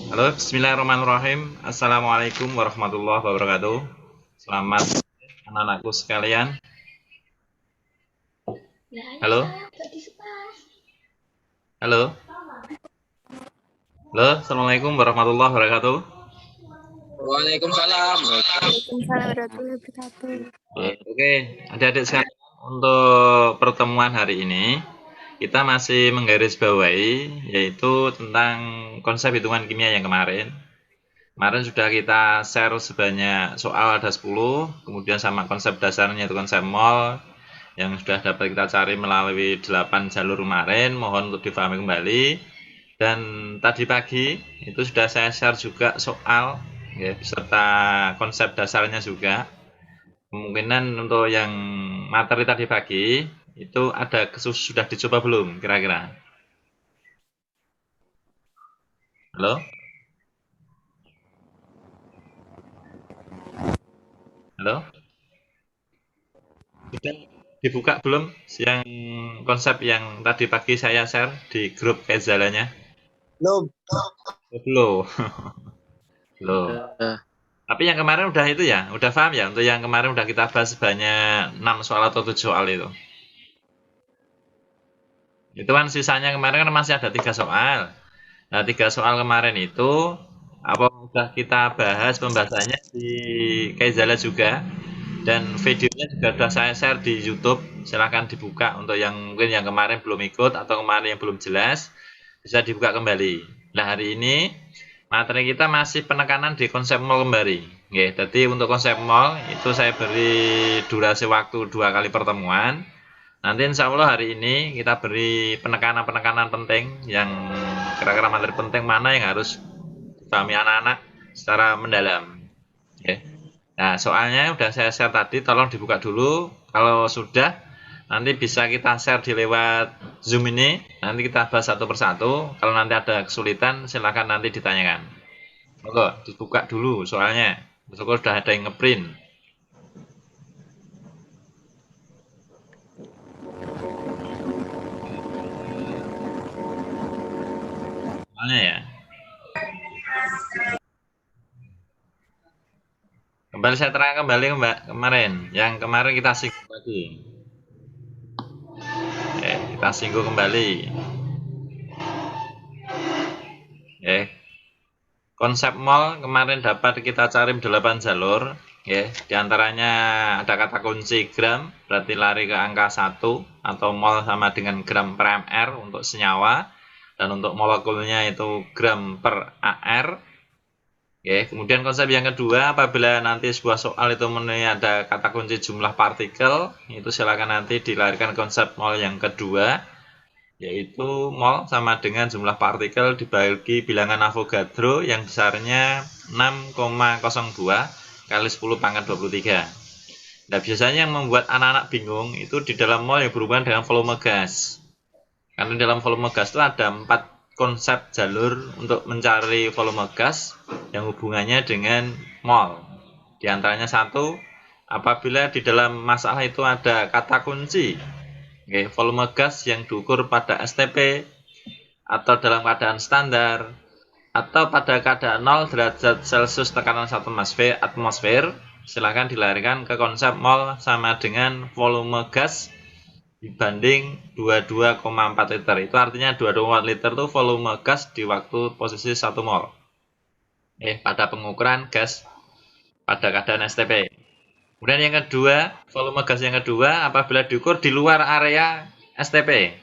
Halo, bismillahirrahmanirrahim. Assalamualaikum warahmatullahi wabarakatuh. Selamat anak-anakku sekalian. Halo, halo, halo. Assalamualaikum warahmatullahi wabarakatuh. Waalaikumsalam. Waalaikumsalam warahmatullahi wabarakatuh. Oke, adik-adik sekalian, untuk pertemuan hari ini kita masih menggarisbawahi yaitu tentang konsep hitungan kimia yang kemarin. Kemarin sudah kita share sebanyak soal ada 10, kemudian sama konsep dasarnya itu konsep mol yang sudah dapat kita cari melalui 8 jalur kemarin, mohon untuk difahami kembali. Dan tadi pagi itu sudah saya share juga soal ya, beserta konsep dasarnya juga. Kemungkinan untuk yang materi tadi pagi itu ada sudah dicoba belum kira-kira? Halo? Halo? Sudah dibuka belum yang konsep yang tadi pagi saya share di grup Kezalanya? Belum. Belum. Belum. Tapi yang kemarin udah itu ya, udah paham ya? Untuk yang kemarin udah kita bahas sebanyak 6 soal atau 7 soal itu. Itu kan sisanya kemarin kan masih ada 3 soal. Nah, 3 soal kemarin itu apa udah kita bahas pembahasannya di Kaizala juga, dan videonya juga sudah saya share di YouTube. Silahkan dibuka untuk yang mungkin yang kemarin belum ikut atau kemarin yang belum jelas, bisa dibuka kembali. Nah, hari ini materi kita masih penekanan di konsep mol kembali. Oke, jadi untuk konsep mol itu saya beri durasi waktu 2 kali pertemuan. Nanti insya Allah hari ini kita beri penekanan-penekanan penting yang kira-kira materi penting mana yang harus dipahami anak-anak secara mendalam. Oke. Nah, soalnya udah saya share tadi, tolong dibuka dulu. Kalau sudah, nanti bisa kita share di lewat Zoom ini. Nanti kita bahas satu persatu. Kalau nanti ada kesulitan, silahkan nanti ditanyakan. Oke, dibuka dulu soalnya. Besok sudah ada yang ngeprint. Soalnya ya. Kembali saya terangkan kembali Mbak kemarin. Yang kemarin kita singgung lagi. Kita singgung kembali. Konsep mol kemarin dapat kita cari 8 jalur. Di antaranya ada kata kunci gram, berarti lari ke angka 1, atau mol sama dengan gram per mr untuk senyawa, dan untuk molekulnya itu gram per ar. Kemudian konsep yang kedua, apabila nanti sebuah soal itu ada kata kunci jumlah partikel, itu silakan nanti dilarikan konsep mol yang kedua, yaitu mol sama dengan jumlah partikel dibagi bilangan Avogadro yang besarnya 6,02 kali 10 pangkat 23. Nah, biasanya yang membuat anak-anak bingung itu di dalam mol yang berhubungan dengan volume gas. Karena dalam volume gas itu ada 4 konsep jalur untuk mencari volume gas yang hubungannya dengan mol. Di antaranya satu, apabila di dalam masalah itu ada kata kunci volume gas yang diukur pada STP atau dalam keadaan standar atau pada keadaan 0 derajat Celcius tekanan 1 atmosfer, silakan dilarikan ke konsep mol sama dengan volume gas dibanding 22,4 liter. Itu artinya 22,4 liter itu volume gas di waktu posisi 1 mol. Pada pengukuran gas pada keadaan STP. Kemudian yang kedua, volume gas yang kedua apabila diukur di luar area STP,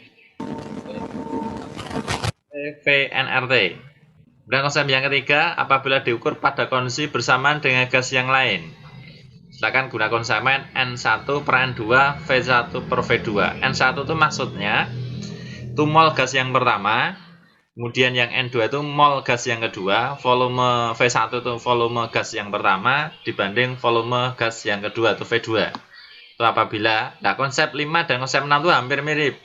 VNRT. Kemudian konsep yang ketiga, apabila diukur pada kondisi bersamaan dengan gas yang lain. Silakan guna konsemen N1 per N2, V1 per V2. N1 itu maksudnya itu mol gas yang pertama, kemudian yang N2 itu mol gas yang kedua, volume V1 itu volume gas yang pertama dibanding volume gas yang kedua itu V2. Itu apabila, nah konsep 5 dan konsep 6 itu hampir mirip.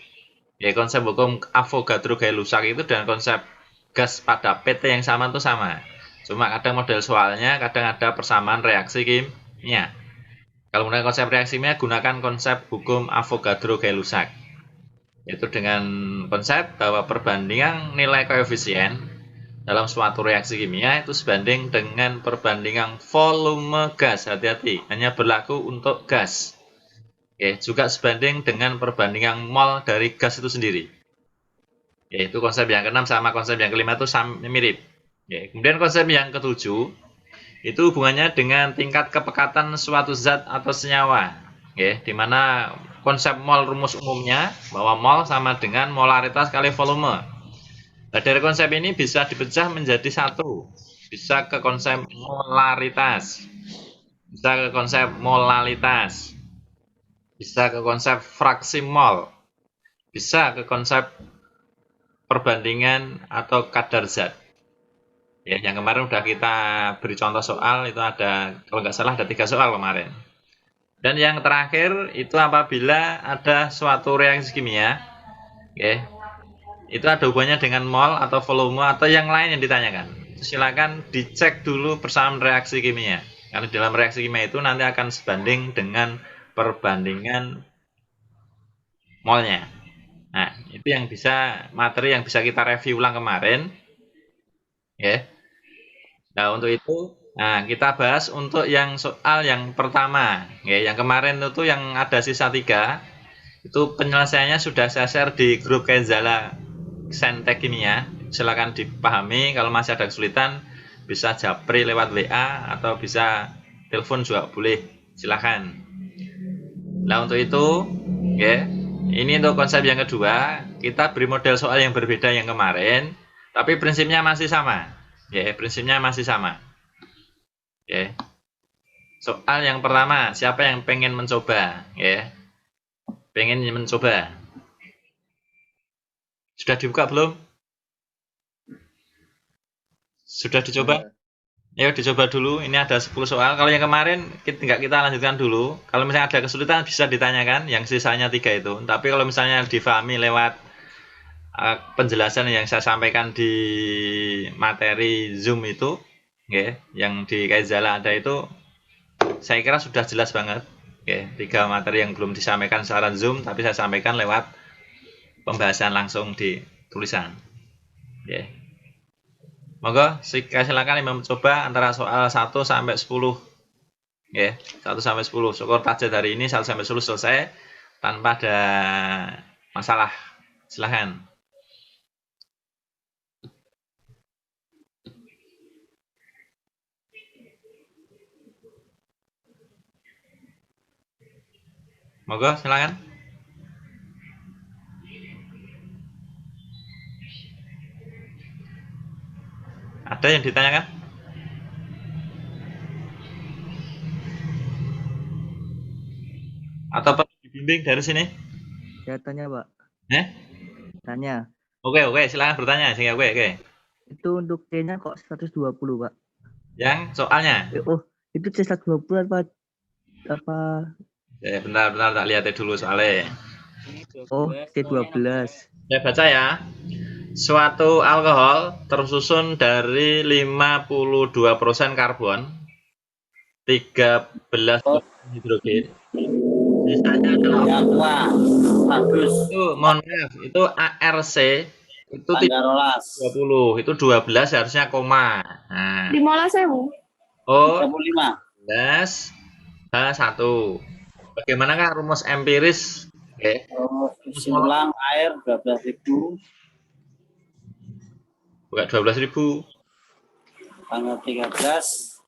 Konsep hukum Avogadro Gay-Lussac itu dengan konsep gas pada PT yang sama itu sama. Cuma kadang model soalnya, kadang ada persamaan reaksi kimia. Kalau menggunakan konsep reaksi kimia, gunakan konsep hukum Avogadro Gay-Lussac. Yaitu dengan konsep bahwa perbandingan nilai koefisien dalam suatu reaksi kimia itu sebanding dengan perbandingan volume gas. Hati-hati, hanya berlaku untuk gas. Oke, juga sebanding dengan perbandingan mol dari gas itu sendiri. Oke, itu konsep yang keenam sama konsep yang kelima itu mirip. Oke, kemudian konsep yang ketujuh itu hubungannya dengan tingkat kepekatan suatu zat atau senyawa. Oke, di mana konsep mol rumus umumnya bahwa mol sama dengan molaritas kali volume. Nah, dari konsep ini bisa dipecah menjadi satu. Bisa ke konsep molaritas. Bisa ke konsep molalitas. Bisa ke konsep fraksi mol. Bisa ke konsep perbandingan atau kadar zat. Ya, yang kemarin udah kita beri contoh soal itu ada, kalau nggak salah ada 3 soal kemarin. Dan yang terakhir itu apabila ada suatu reaksi kimia, ya, itu ada hubungannya dengan mol atau volume atau yang lain yang ditanyakan. Silakan dicek dulu persamaan reaksi kimia. Karena dalam reaksi kimia itu nanti akan sebanding dengan perbandingan molnya. Nah, itu yang bisa materi yang bisa kita review ulang kemarin, ya. Nah, untuk itu, nah kita bahas untuk yang soal yang pertama, ya. Yang kemarin itu yang ada sisa 3, itu penyelesaiannya sudah saya share di grup Kenzala Sentek Kimia. Silakan dipahami, kalau masih ada kesulitan bisa japri lewat WA atau bisa telepon juga boleh, silakan. Nah, untuk itu, ya, ini untuk konsep yang kedua, kita beri model soal yang berbeda yang kemarin, tapi prinsipnya masih sama. Ya, prinsipnya masih sama. Ya. Soal yang pertama, siapa yang pengen mencoba? Ya. Pengen mencoba. Sudah dibuka belum? Sudah dicoba? Ayo dicoba dulu. Ini ada 10 soal. Kalau yang kemarin kita lanjutkan dulu. Kalau misalnya ada kesulitan bisa ditanyakan yang sisanya 3 itu. Tapi kalau misalnya difahami lewat penjelasan yang saya sampaikan di materi Zoom itu, ya, yang di Kaizala ada itu, saya kira sudah jelas banget. Ya, 3 materi yang belum disampaikan secara Zoom, tapi saya sampaikan lewat pembahasan langsung di tulisan. Ya. Monggo silakan yang mencoba antara soal 1 sampai 10. Ya, 1 sampai 10. Syukur target hari ini 1 sampai 10 selesai tanpa ada masalah. Silahkan. Monggo silakan. Ada yang ditanyakan? Atau perlu dibimbing dari sini? Saya tanya, Pak. Tanya. Tanya. Oke, silakan bertanya. Sehingga oke. Itu untuk C-nya kok 120, Pak? Yang soalnya? Oh, itu C 120 apa? Bentar tak lihat dulu soalnya. Oh, C12. Saya baca ya. Suatu alkohol tersusun dari 52% karbon, 13% hidrogen. Sisanya adalah itu, mohon maaf, itu ARC itu 20, itu 12 harusnya koma. Nah. 15.000. Oh, 15 H1. Bagaimanakah rumus empiris? Oke. Isi ulang air 12.000. Bukan 12.000. Tanggal 13.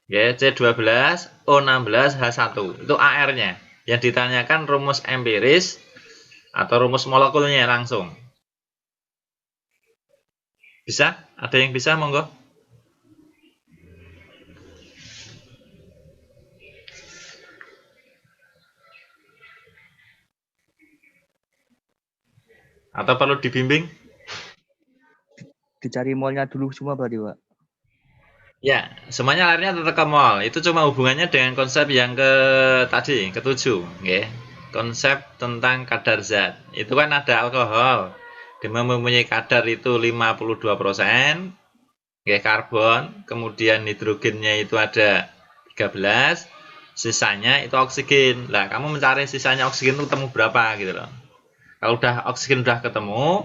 Ya, C12, O16, H1. Itu AR-nya. Yang ditanyakan rumus empiris atau rumus molekulnya langsung. Bisa? Ada yang bisa, monggo? Atau perlu dibimbing? Dicari molnya dulu semua berarti, Pak? Ya, semuanya larinya tetap ke mol. Itu cuma hubungannya dengan konsep yang ketujuh, ya. Konsep tentang kadar zat. Itu kan ada alkohol. Dia mempunyai kadar itu 52%, ya, karbon, kemudian hidrogennya itu ada 13, sisanya itu oksigen. Lah, kamu mencari sisanya oksigen itu ketemu berapa gitu loh. Kalau oksigen udah ketemu,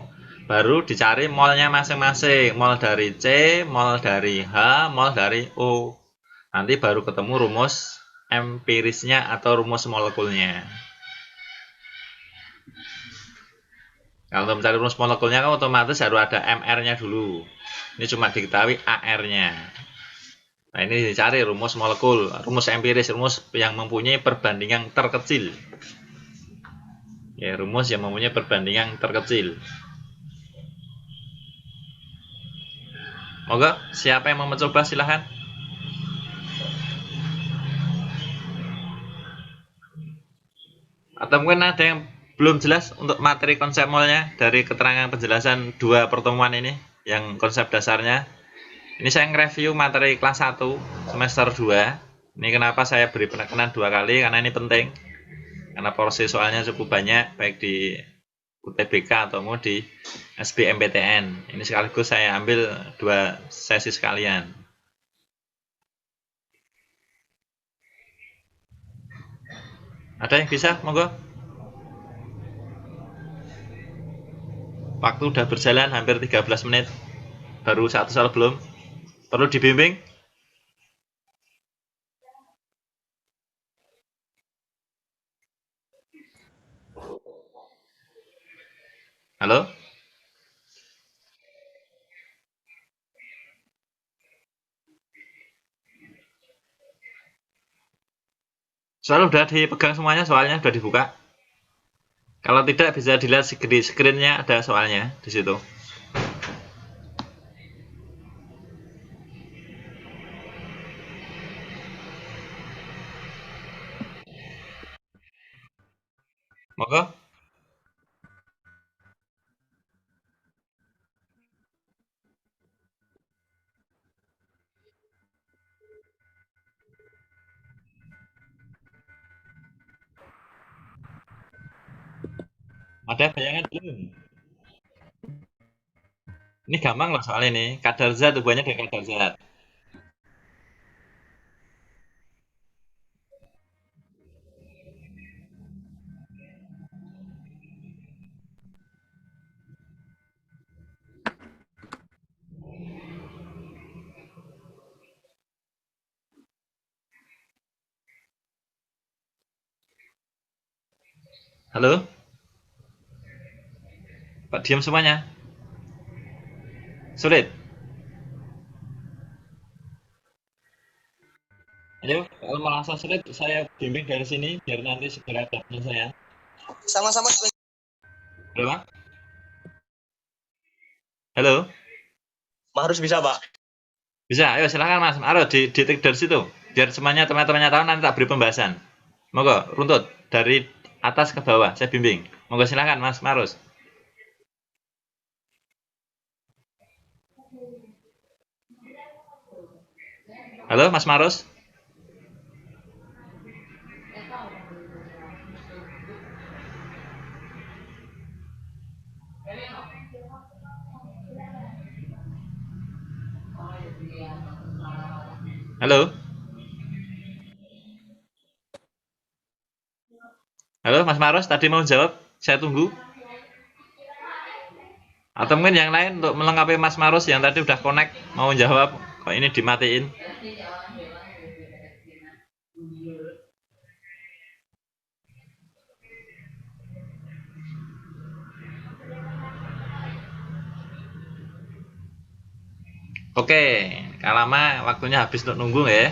baru dicari molnya masing-masing, mol dari C, mol dari H, mol dari O. Nanti baru ketemu rumus empirisnya atau rumus molekulnya. Kalau untuk mencari rumus molekulnya kan otomatis harus ada MR-nya dulu. Ini cuma diketahui AR-nya. Nah, ini dicari rumus molekul, rumus empiris, rumus yang mempunyai perbandingan terkecil. Ya, rumus yang mempunyai perbandingan terkecil. Moga, siapa yang mau mencoba silahkan. Atau mungkin ada yang belum jelas untuk materi konsep molnya dari keterangan penjelasan 2 pertemuan ini, yang konsep dasarnya. Ini saya nge-review materi kelas 1 semester 2. Ini kenapa saya beri penekanan 2 kali, karena ini penting. Karena porsi soalnya cukup banyak, baik di UTBK atau mau di SBMPTN. Ini sekaligus saya ambil 2 sesi sekalian. Ada yang bisa? Monggo. Waktu udah berjalan hampir 13 menit. Baru 1 soal belum. Perlu dibimbing? Halo? Soal udah dipegang semuanya, soalnya udah dibuka. Kalau tidak bisa dilihat di screen-nya, ada soalnya di situ. Monggo. Ada bayangan belum? Ini gampang loh soal ini. Kadar zat hubungannya dengan kadar zat. Halo? Pak diam semuanya? Sulit? Ayo, kalau merasa sulit, saya bimbing dari sini, biar nanti segera ada saya. Sama-sama. Halo, Pak? Halo? Harus bisa, Pak. Bisa, ayo silakan Mas. Ayo ditik dari situ. Biar semuanya teman-temannya tahu, nanti tak beri pembahasan. Monggo, runtut dari atas ke bawah, saya bimbing. Monggo silakan Mas Marus. Halo Mas Marus? Halo? Halo Mas Marus, tadi mau jawab? Saya tunggu. Atau mungkin yang lain untuk melengkapi Mas Marus yang tadi udah connect, mau jawab, kok ini dimatiin. Oke, kalau lama waktunya habis untuk nunggu ya.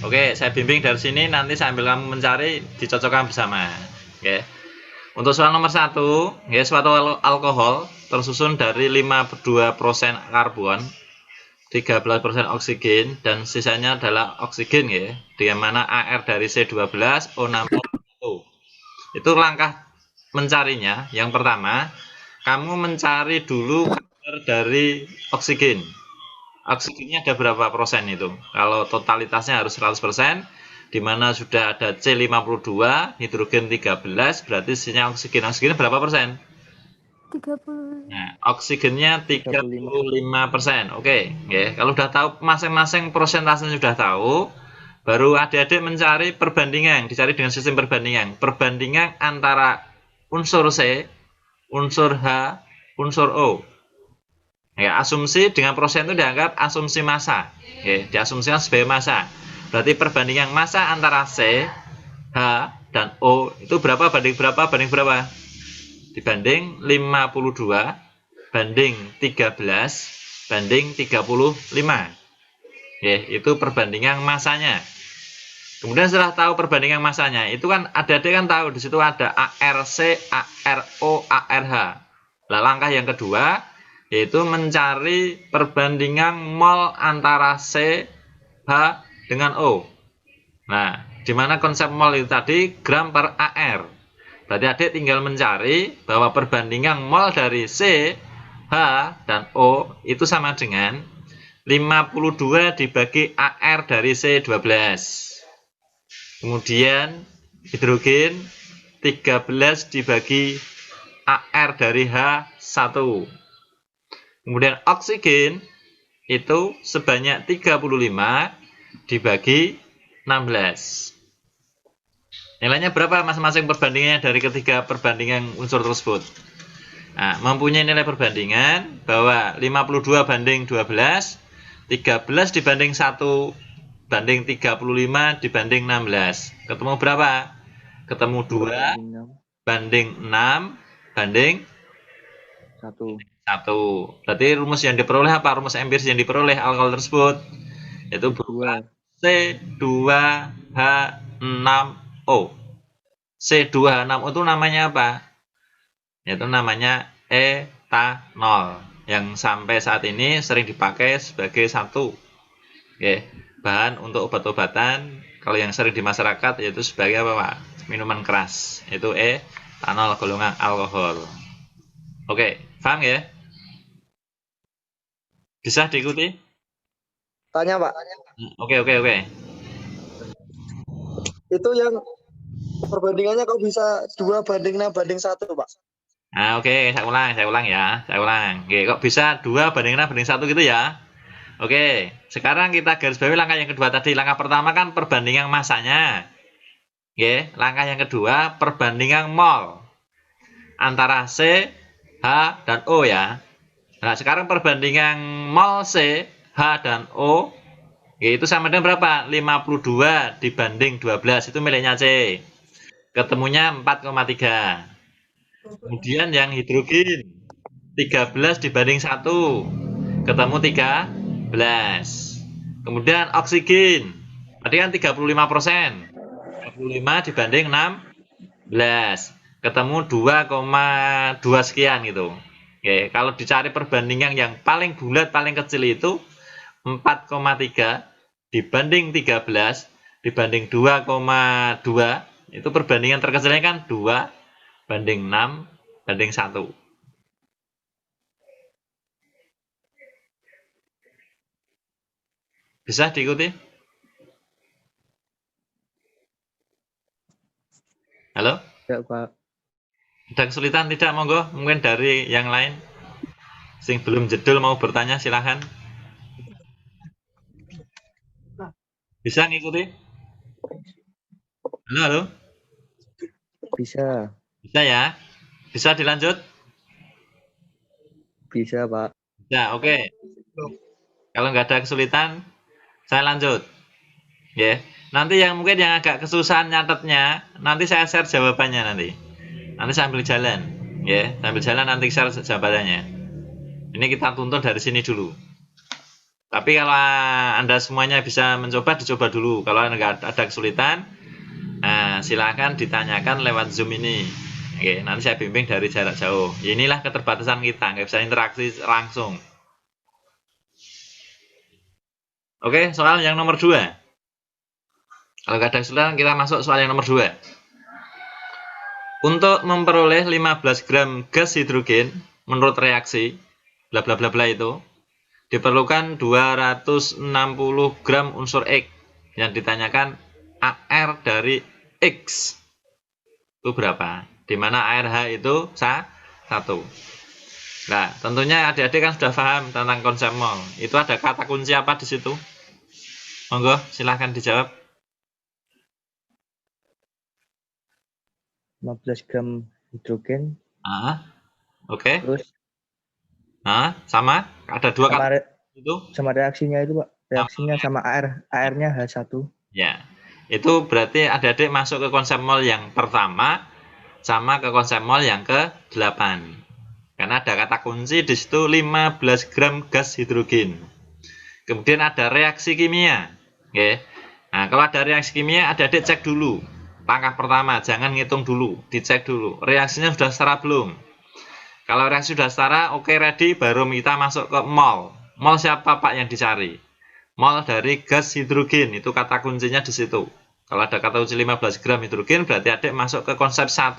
Oke, saya bimbing dari sini, nanti sambil kamu mencari, dicocokkan bersama. Oke. Untuk soal nomor 1, ya, suatu alkohol tersusun dari 52% karbon, 13% oksigen, dan sisanya adalah oksigen ya, dengan mana AR dari C12, O6, O. Itu langkah mencarinya. Yang pertama, kamu mencari dulu kadar dari oksigen. Oksigennya ada berapa persen itu? Kalau totalitasnya harus 100%, di mana sudah ada C52, hidrogen 13, berarti sisinya oksigen. Oksigen berapa persen? 30. Nah, oksigennya 35%. Oke, ya. Kalau sudah tahu masing-masing persentasenya sudah tahu, baru adik-adik mencari perbandingan, dicari dengan sistem perbandingan. Perbandingan antara unsur C, unsur H, unsur O. Ya, asumsi dengan persen itu dianggap asumsi massa. Ya, diasumsikan sebagai massa. Berarti perbandingan massa antara C, H, dan O itu berapa banding berapa banding berapa? Dibanding 52 banding 13 banding 35. Ya, itu perbandingan massanya. Kemudian setelah tahu perbandingan massanya, itu kan adik-adik kan tahu di situ ada ARC, ARO, ARH. Nah, langkah yang kedua yaitu mencari perbandingan mol antara C, H dengan O. Nah, di mana konsep mol itu tadi gram per AR. Berarti adik tinggal mencari bahwa perbandingan mol dari C, H, dan O itu sama dengan 52 dibagi AR dari C12. Kemudian hidrogen 13 dibagi AR dari H1. Kemudian oksigen itu sebanyak 35 dibagi 16. Nilainya berapa masing-masing perbandingannya dari ketiga perbandingan unsur tersebut? Nah, mempunyai nilai perbandingan bahwa 52 banding 12, 13 dibanding 1 banding 35 dibanding 16. Ketemu berapa? Ketemu 2 banding 6 banding 1. 1. Berarti rumus yang diperoleh apa? Rumus empiris yang diperoleh alkohol tersebut yaitu berupa C2H6O. C2H6O itu namanya apa? Yaitu namanya etanol yang sampai saat ini sering dipakai sebagai satu bahan untuk obat-obatan. Kalau yang sering di masyarakat yaitu sebagai apa, Pak? Minuman keras, yaitu etanol golongan alkohol. Oke, paham ya? Bisa diikuti? Tanya Pak, Oke. itu yang perbandingannya kok bisa 2 banding 6 banding 1 Pak? Nah, oke, saya ulang ya. Oke, kok bisa 2 banding 6 banding 1 gitu ya? Oke, sekarang kita garis bawahi langkah yang kedua tadi. Langkah pertama kan perbandingan massanya. Oke, langkah yang kedua perbandingan mol antara C, H, dan O ya. Nah, sekarang perbandingan mol C, H, dan O itu sama dengan berapa? 52 dibanding 12 itu miliknya C. Ketemunya 4,3. Kemudian yang hidrogen 13 dibanding 1 ketemu 13. Kemudian oksigen tadi kan 35%. 35 dibanding 16 ketemu 2,2 sekian gitu. Oke, kalau dicari perbandingan yang paling bulat paling kecil itu 4,3 dibanding 13 dibanding 2,2 itu perbandingan terkecilnya kan 2 banding 6 banding 1. Bisa diikuti? Halo? Ya, Pak. Ada kesulitan tidak? Monggo, mungkin dari yang lain. Sing belum jedul mau bertanya silahkan. Bisa ngikuti? Halo? Bisa. Bisa ya? Bisa dilanjut? Bisa, Pak. Ya, oke. Kalau nggak ada kesulitan, saya lanjut. Ya. Nanti yang mungkin yang agak kesusahan nyatetnya, nanti saya share jawabannya nanti. Nanti sambil jalan. Ya, sambil jalan nanti share jawabannya. Ini kita tuntun dari sini dulu. Tapi kalau Anda semuanya bisa mencoba, dicoba dulu. Kalau nggak ada kesulitan, nah, silakan ditanyakan lewat Zoom ini. Oke, nanti saya bimbing dari jarak jauh. Inilah keterbatasan kita, nggak bisa interaksi langsung. Oke, soal yang nomor 2. Kalau nggak ada kesulitan, kita masuk soal yang nomor 2. Untuk memperoleh 15 gram gas hidrogen menurut reaksi bla bla bla bla itu diperlukan 260 gram unsur X yang ditanyakan AR dari X itu berapa? Di mana ARH itu 1. Nah, tentunya adik-adik kan sudah paham tentang konsep mol. Itu ada kata kunci apa di situ? Monggo, silahkan dijawab. 15 gram hidrogen. Oke. Terus Nah, sama ada dua Sama, kata itu. sama reaksinya itu, Pak. Reaksinya sama air. Airnya H1. Ya, itu berarti adik-adik masuk ke konsep mol yang pertama sama ke konsep mol yang ke-8. Karena ada kata kunci di situ 15 gram gas hidrogen. Kemudian ada reaksi kimia. Oke. Nah, kalau ada reaksi kimia, adik-adik cek dulu. Langkah pertama, jangan ngitung dulu, dicek dulu. Reaksinya sudah setara belum? Kalau reaksi sudah setara, oke ready, baru kita masuk ke mol. Mol siapa Pak yang dicari? Mol dari gas hidrogen, itu kata kuncinya di situ. Kalau ada kata kunci 15 gram hidrogen, berarti adik masuk ke konsep 1,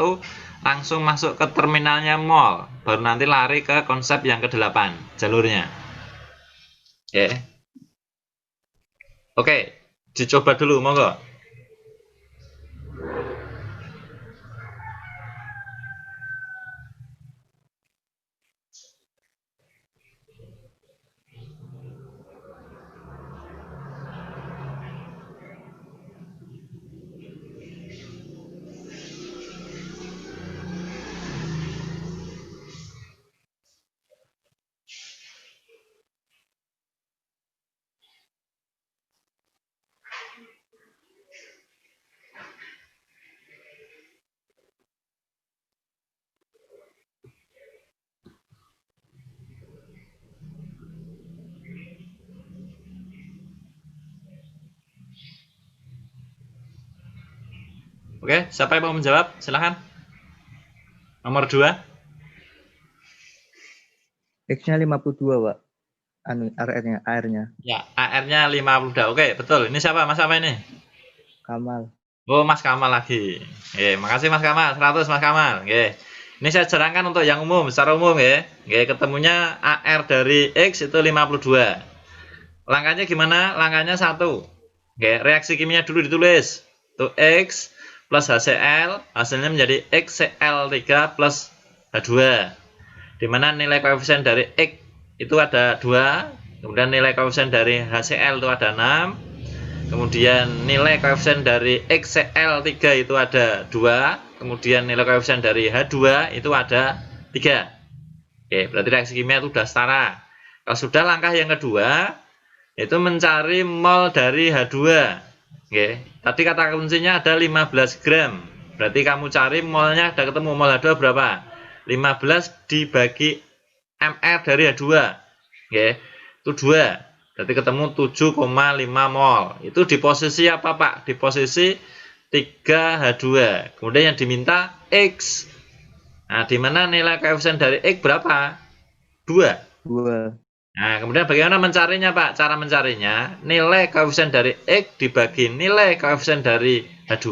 langsung masuk ke terminalnya mol. Baru nanti lari ke konsep yang ke-8, jalurnya. Oke. Oke, dicoba dulu, monggo. Oke, siapa yang mau menjawab? Silahkan. Nomor 2. X-nya 52, Pak. Airnya. Ya, AR-nya 52. Oke, betul. Ini siapa? Mas apa ini? Kamal. Oh, Mas Kamal lagi. Oke, makasih Mas Kamal. 100 Mas Kamal. Oke. Ini saya cerangkan untuk yang umum, secara umum ya. Oke, ketemunya AR dari X itu 52. Langkahnya gimana? Langkahnya 1. Oke, reaksi kimia dulu ditulis. Itu X plus HCl, hasilnya menjadi XCl3 plus H2. Di mana nilai koefisien dari X itu ada 2, kemudian nilai koefisien dari HCl itu ada 6, kemudian nilai koefisien dari XCl3 itu ada 2, kemudian nilai koefisien dari H2 itu ada 3. Oke, berarti reaksi kimia itu sudah setara. Kalau sudah, langkah yang kedua itu mencari mol dari H2. Oke, tadi kata kuncinya ada 15 gram. Berarti kamu cari molnya, ada ketemu mol H2 berapa? 15 dibagi mR dari H2. Oke, itu 2. Berarti ketemu 7,5 mol. Itu di posisi apa Pak? Di posisi 3H2. Kemudian yang diminta X. Nah, di mana nilai koefisien dari X berapa? 2. 2. Nah, kemudian bagaimana mencarinya Pak? Cara mencarinya, nilai koefisien dari X dibagi nilai koefisien dari H2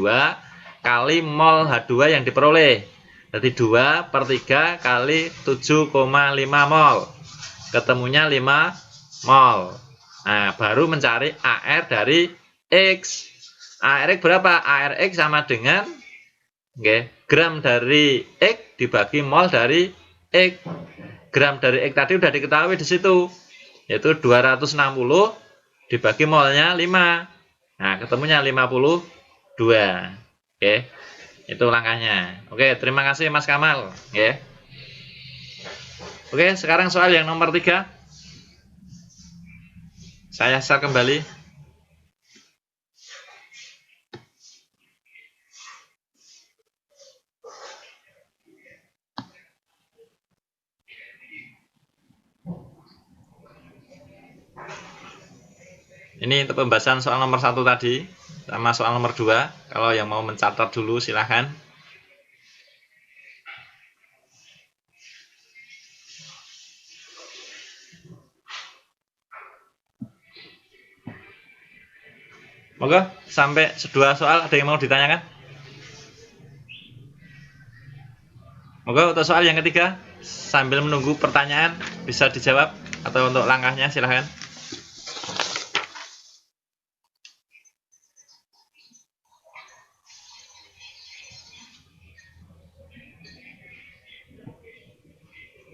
kali mol H2 yang diperoleh. Jadi 2 per 3 kali 7,5 mol. Ketemunya 5 mol. Nah, baru mencari AR dari X. AR X berapa? AR X sama dengan gram dari X dibagi mol dari X. Gram dari X tadi udah diketahui di situ, yaitu 260 dibagi molnya 5. Nah, ketemunya 52. Oke. Itu langkahnya. Oke, terima kasih Mas Kamal, ya. Oke, sekarang soal yang nomor 3. Saya share kembali. Ini untuk pembahasan soal nomor 1 tadi sama soal nomor 2. Kalau yang mau mencatat dulu silahkan. Moga sampai 2 soal ada yang mau ditanyakan? Moga untuk soal yang ketiga sambil menunggu pertanyaan bisa dijawab, atau untuk langkahnya silahkan.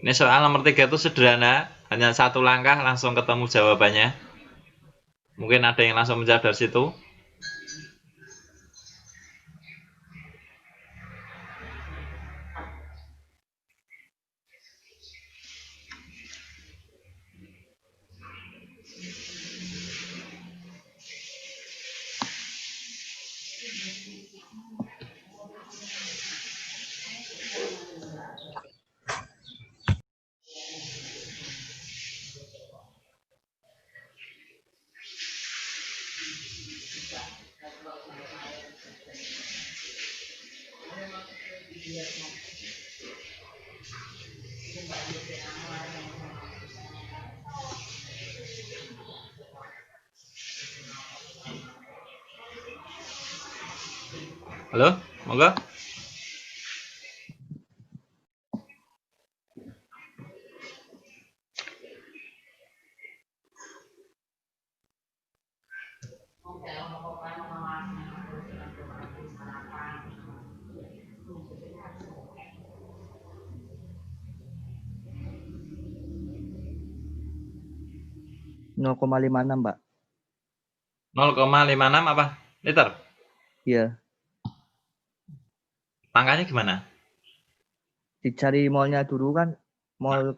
Ini soal nomor 3 itu sederhana, hanya 1 langkah langsung ketemu jawabannya. Mungkin ada yang langsung menjawab dari situ. Halo, monggo. 0,56, Mbak. 0,56 apa? Liter. Iya. Angkanya gimana? Dicari mallnya dulu kan. Mall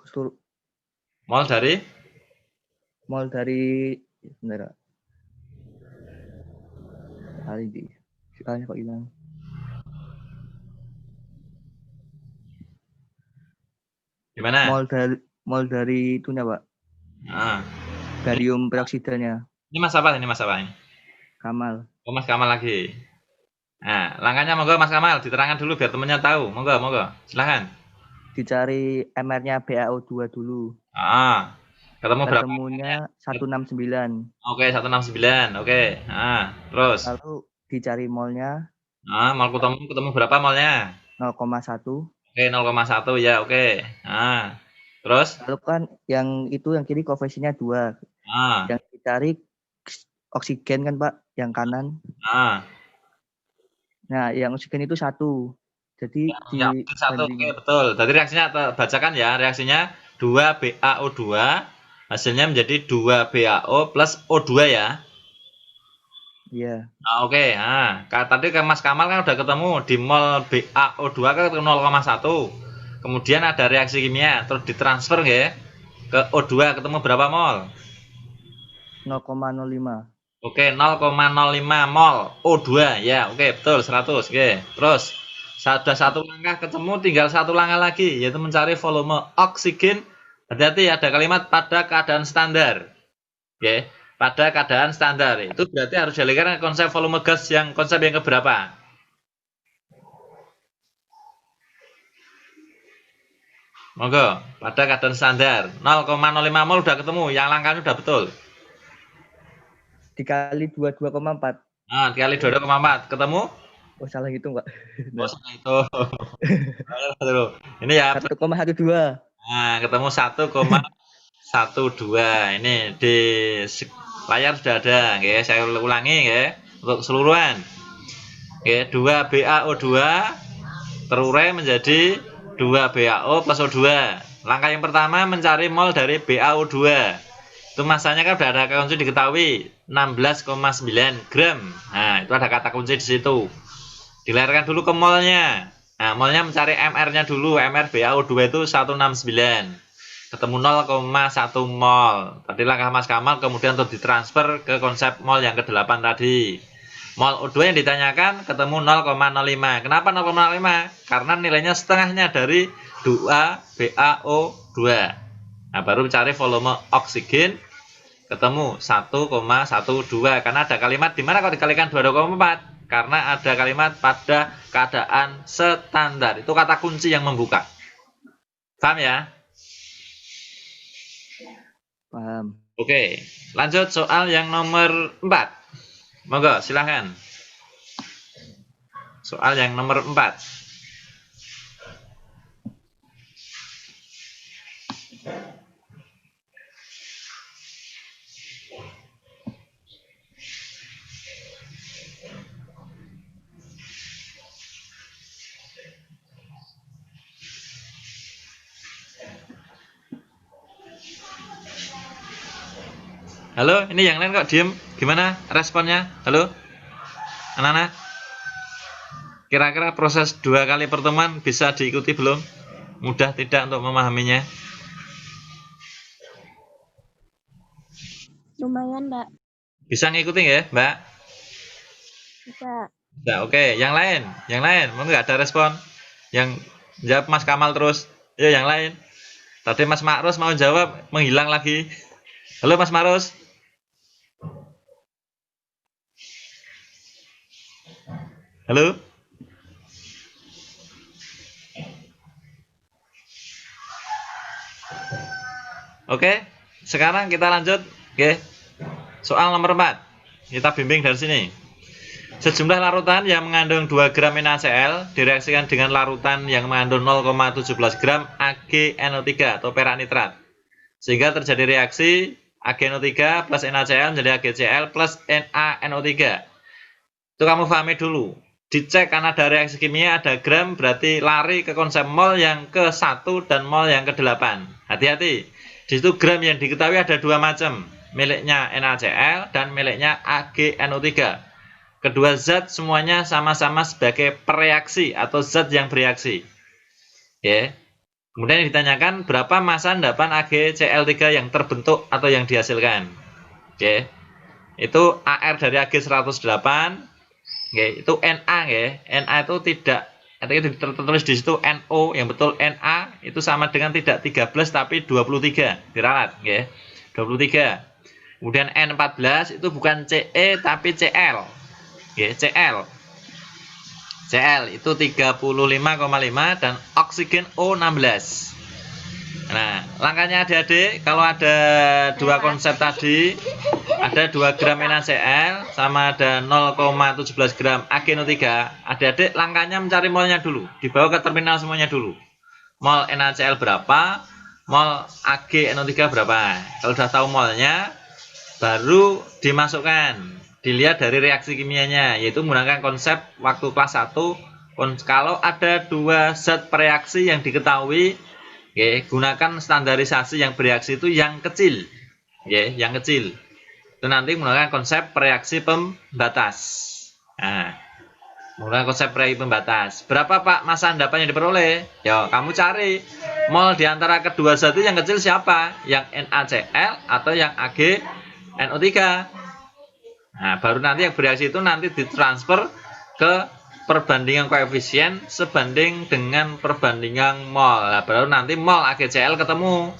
Mol dari mall dari sebentar. Kali di. Soalnya kok hilang. gimana? Mall dari itunya, Pak. Ah. Barium peroksidannya. Ini Mas apa ini Mas apa ini? Kamal. Oh, Mas Kamal lagi. Nah, langkahnya monggo Mas Kamal diterangkan dulu biar temennya tahu. Monggo, monggo. Silahkan. Dicari MR-nya BaO2 dulu. Ketemu berapa? Ketemunya 169. Oke, 169. Oke. Terus. Lalu dicari mallnya Mal ketemu berapa malnya? 0,1. Oke, 0,1 ya, oke. Terus? Lalu kan yang kiri koefisiennya 2. Ah, Yang dicari oksigen kan, Pak, yang kanan. Nah, yang oksigen itu 1. Jadi ya, satu, oke, betul. Tadi reaksinya bacakan ya, reaksinya 2 BaO2 hasilnya menjadi 2 BaO plus O2 ya. Iya. Oke. Tadi kan Mas Kamal kan udah ketemu di mol BaO2 kan 0,1. Kemudian ada reaksi kimia, terus ditransfer ya ke O2 ketemu berapa mol? 0,05. Oke, 0,05 mol O2 ya. Oke, betul 100. Oke. Terus sudah satu langkah ketemu, tinggal satu langkah lagi yaitu mencari volume oksigen. Hati-hati ada kalimat pada keadaan standar. Oke, pada keadaan standar. Itu berarti harus dialihkan ke konsep volume gas yang konsep yang keberapa? Monggo, pada keadaan standar 0,05 mol udah ketemu, yang langkahnya udah betul. Dikali 22,4. Dikali 22,4 ketemu? Oh, salah gitu, Pak. Oh, itu. Ini ya. 1,12. Ketemu 1,12. Ini di layar sudah ada, nggih. Saya ulangi nggih untuk keseluruhan. Nggih, 2 BaO2 terurai menjadi 2 BaO plus O2. Langkah yang pertama mencari mol dari BaO2. Itu masanya kan sudah ada kunci diketahui 16,9 gram. Nah, itu ada kata kunci di situ. Dilayarkan dulu ke molnya. Nah, molnya mencari MR-nya dulu. MR BaO2 itu 169. Ketemu 0,1 mol. Tadi langkah Mas Kamal kemudian untuk ditransfer ke konsep mol yang ke-8 tadi. Mol O2 yang ditanyakan ketemu 0,05. Kenapa 0,05? Karena nilainya setengahnya dari 2 BaO2. Nah, baru mencari volume oksigen ketemu 1,12. Karena ada kalimat di mana kalau dikalikan 22,4? Karena ada kalimat pada keadaan standar. Itu kata kunci yang membuka. Paham ya? Paham. Oke, lanjut soal yang nomor 4. Monggo, silahkan. Soal yang nomor 4. Halo, ini yang lain kok diem? Gimana responnya? Halo? Anak-anak? Kira-kira proses 2 kali pertemuan bisa diikuti belum? Mudah tidak untuk memahaminya? Lumayan, Mbak. Bisa ngikutin ya, Mbak? Bisa. Ya, oke. Yang lain? Yang lain? Mau nggak ada respon? Yang jawab Mas Kamal terus. Ya, yang lain. Tadi Mas Ma'rus mau jawab, menghilang lagi. Halo Mas Ma'rus? Halo? Oke, sekarang kita lanjut. Oke. Soal nomor 4. Kita bimbing dari sini. Sejumlah larutan yang mengandung 2 gram NaCl direaksikan dengan larutan yang mengandung 0,17 gram AgNO3 atau perak nitrat. Sehingga terjadi reaksi AgNO3 plus NaCl menjadi AgCl plus NaNO3. Itu kamu pahami dulu. Dicek karena ada reaksi kimia, ada gram, berarti lari ke konsep mol yang ke-1 dan mol yang ke-8. Hati-hati. Di situ gram yang diketahui ada 2 macam. Miliknya NaCl dan miliknya AgNO3. Kedua zat semuanya sama-sama sebagai pereaksi atau zat yang bereaksi. Ya. Kemudian ditanyakan berapa massa endapan AgCl3 yang terbentuk atau yang dihasilkan. Oke. Itu AR dari Ag 108. Oke, itu Na ya. Na itu tidak, artinya tertulis di situ NO, yang betul Na itu sama dengan tidak 13 tapi 23. Diralat, oke. 23. Kemudian N14 itu bukan Ce tapi Cl. Oke, Cl. Cl itu 35,5 dan oksigen O16. Nah, langkahnya adik-adik, kalau ada 2 konsep tadi, ada 2 gram NaCl sama ada 0,17 gram AgNO3, adik-adik langkahnya mencari molnya dulu, dibawa ke terminal semuanya dulu. Mol NaCl berapa, mol AgNO3 berapa. Kalau sudah tahu molnya, baru dimasukkan. Dilihat dari reaksi kimianya, yaitu menggunakan konsep waktu kelas 1. Kalau ada 2 zat bereaksi yang diketahui, oke, gunakan standarisasi yang bereaksi itu yang kecil. Oke, yang kecil. Itu nanti menggunakan konsep reaksi pembatas. Nah, menggunakan konsep reaksi pembatas. Berapa Pak massa endapan yang diperoleh? Ya, kamu cari mol di antara kedua zat itu yang kecil siapa? Yang NaCl atau yang AgNO3. Nah, baru nanti yang bereaksi itu nanti ditransfer ke perbandingan koefisien sebanding dengan perbandingan mol. Nah, baru nanti mol AgCl ketemu.